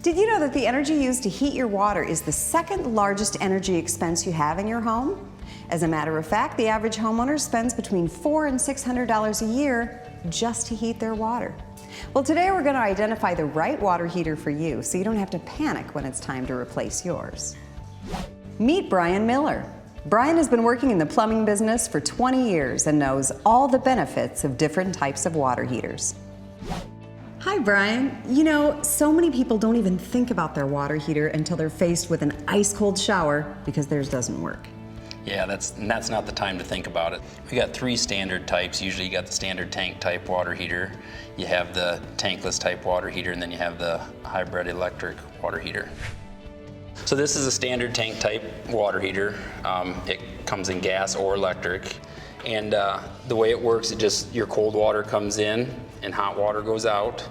Did you know that the energy used to heat your water is the second largest energy expense you have in your home? As a matter of fact, the average homeowner spends between $400 and $600 a year just to heat their water. Well, today we're going to identify the right water heater for you so you don't have to panic when it's time to replace yours. Meet Brian Miller. Brian has been working in the plumbing business for 20 years and knows all the benefits of different types of water heaters. Hi, Brian. You know, so many people don't even think about their water heater until they're faced with an ice-cold shower because theirs doesn't work. Yeah, that's not the time to think about it. We got 3 standard types. Usually you got the standard tank type water heater, you have the tankless type water heater, and then you have the hybrid electric water heater. So this is a standard tank type water heater. It comes in gas or electric. And the way it works, your cold water comes in and hot water goes out.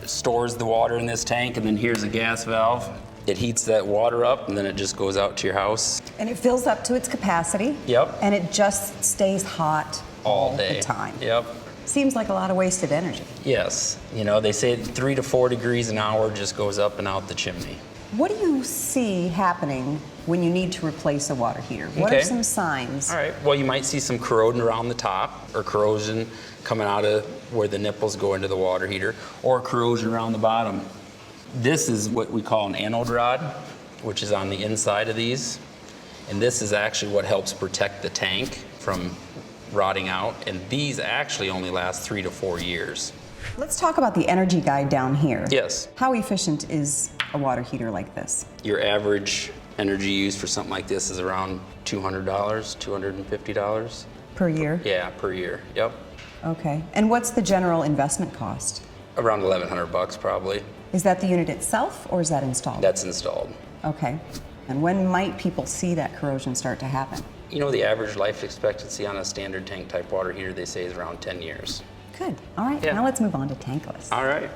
It stores the water in this tank, and then here's a gas valve. It heats that water up, and then it just goes out to your house. And it fills up to its capacity. Yep. And it just stays hot all day. the time. Yep. Seems like a lot of wasted energy. Yes. You know, they say 3 to 4 degrees an hour just goes up and out the chimney. What do you see happening when you need to replace a water heater? What are some signs? All right. Well, you might see some corrosion around the top, or corrosion coming out of where the nipples go into the water heater, or corrosion around the bottom. This is what we call an anode rod, which is on the inside of these. And this is actually what helps protect the tank from rotting out. And these actually only last 3 to 4 years. Let's talk about the energy guide down here. Yes. How efficient is a water heater like this? Your average energy used for something like this is around $200, $250. Per year? Yeah, per year. Yep. Okay. And what's the general investment cost? Around $1,100 probably. Is that the unit itself, or is that installed? That's installed. Okay. And when might people see that corrosion start to happen? You know, the average life expectancy on a standard tank type water heater, they say, is around 10 years. Good. All right. Yeah. Now let's move on to tankless. All right.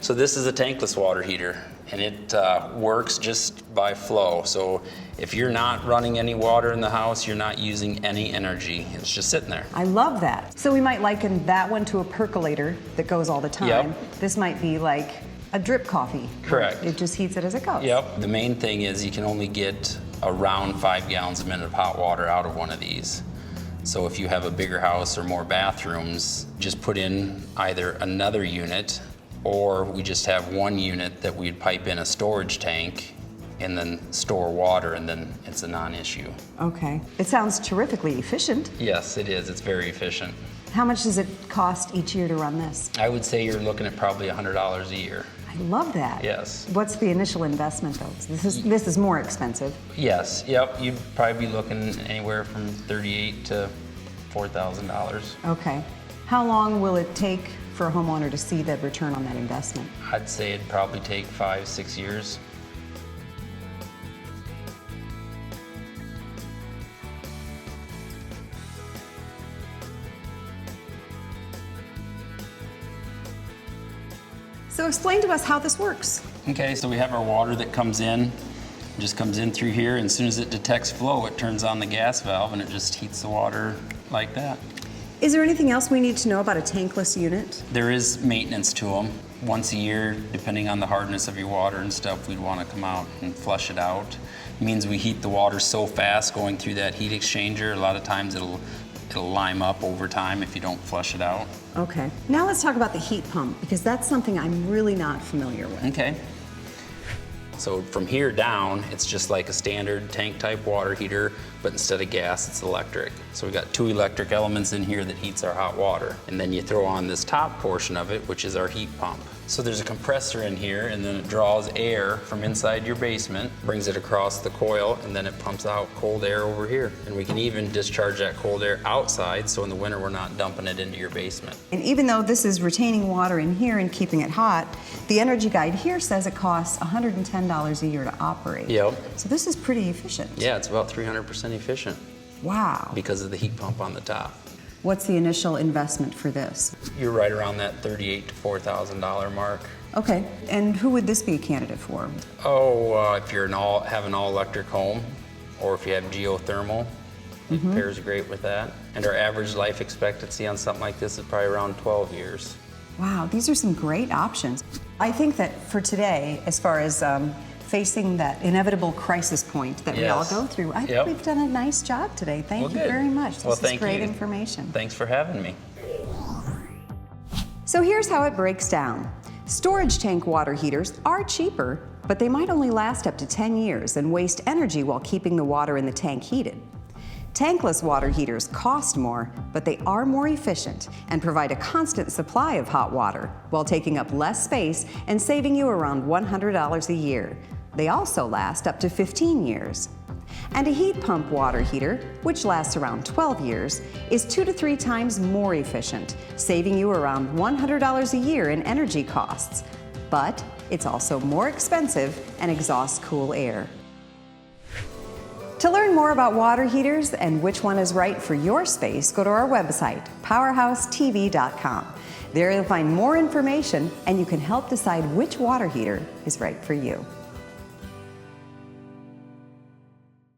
So this is a tankless water heater, and it works just by flow. So if you're not running any water in the house, you're not using any energy. It's just sitting there. I love that. So we might liken that one to a percolator that goes all the time. Yep. This might be like a drip coffee. Correct. It just heats it as it goes. Yep. The main thing is you can only get around 5 gallons a minute of hot water out of one of these. So if you have a bigger house or more bathrooms, just put in either another unit, or we just have one unit that we'd pipe in a storage tank and then store water, and then it's a non-issue. Okay. It sounds terrifically efficient. Yes, it is. It's very efficient. How much does it cost each year to run this? I would say you're looking at probably $100 a year. I love that. Yes. What's the initial investment though? This is more expensive. Yes. Yep. You'd probably be looking anywhere from $3,800 to $4,000. Okay. How long will it take for a homeowner to see the return on that investment? I'd say it'd probably take 5-6 years. So explain to us how this works. Okay, so we have our water that comes in, just comes in through here, and as soon as it detects flow, it turns on the gas valve and it just heats the water like that. Is there anything else we need to know about a tankless unit? There is maintenance to them. Once a year, depending on the hardness of your water and stuff, we'd want to come out and flush it out. It means we heat the water so fast going through that heat exchanger, a lot of times it'll lime up over time if you don't flush it out. Okay. Now let's talk about the heat pump, because that's something I'm really not familiar with. Okay. So from here down, it's just like a standard tank type water heater, but instead of gas, it's electric. So we've got 2 electric elements in here that heats our hot water. And then you throw on this top portion of it, which is our heat pump. So there's a compressor in here, and then it draws air from inside your basement, brings it across the coil, and then it pumps out cold air over here. And we can even discharge that cold air outside, so in the winter we're not dumping it into your basement. And even though this is retaining water in here and keeping it hot, the energy guide here says it costs $110 a year to operate. Yep. So this is pretty efficient. Yeah, it's about 300% efficient. Wow. Because of the heat pump on the top. What's the initial investment for this? You're right around that $3,800 to $4,000 mark. Okay, and who would this be a candidate for? If you're have an all-electric home, or if you have geothermal, it pairs great with that. And our average life expectancy on something like this is probably around 12 years. Wow, these are some great options. I think that for today, as far as facing that inevitable crisis point that we all Yes. go through, I think we've done a nice job today. Thank Well, you good. very much. Well, This is thank great you. information. Thanks for having me. So here's how it breaks down. Storage tank water heaters are cheaper, but they might only last up to 10 years and waste energy while keeping the water in the tank heated. Tankless water heaters cost more, but they are more efficient and provide a constant supply of hot water while taking up less space and saving you around $100 a year. They also last up to 15 years. And a heat pump water heater, which lasts around 12 years, is 2 to 3 times more efficient, saving you around $100 a year in energy costs. But it's also more expensive and exhausts cool air. To learn more about water heaters and which one is right for your space, go to our website, PowerHouseTV.com. There you'll find more information and you can help decide which water heater is right for you.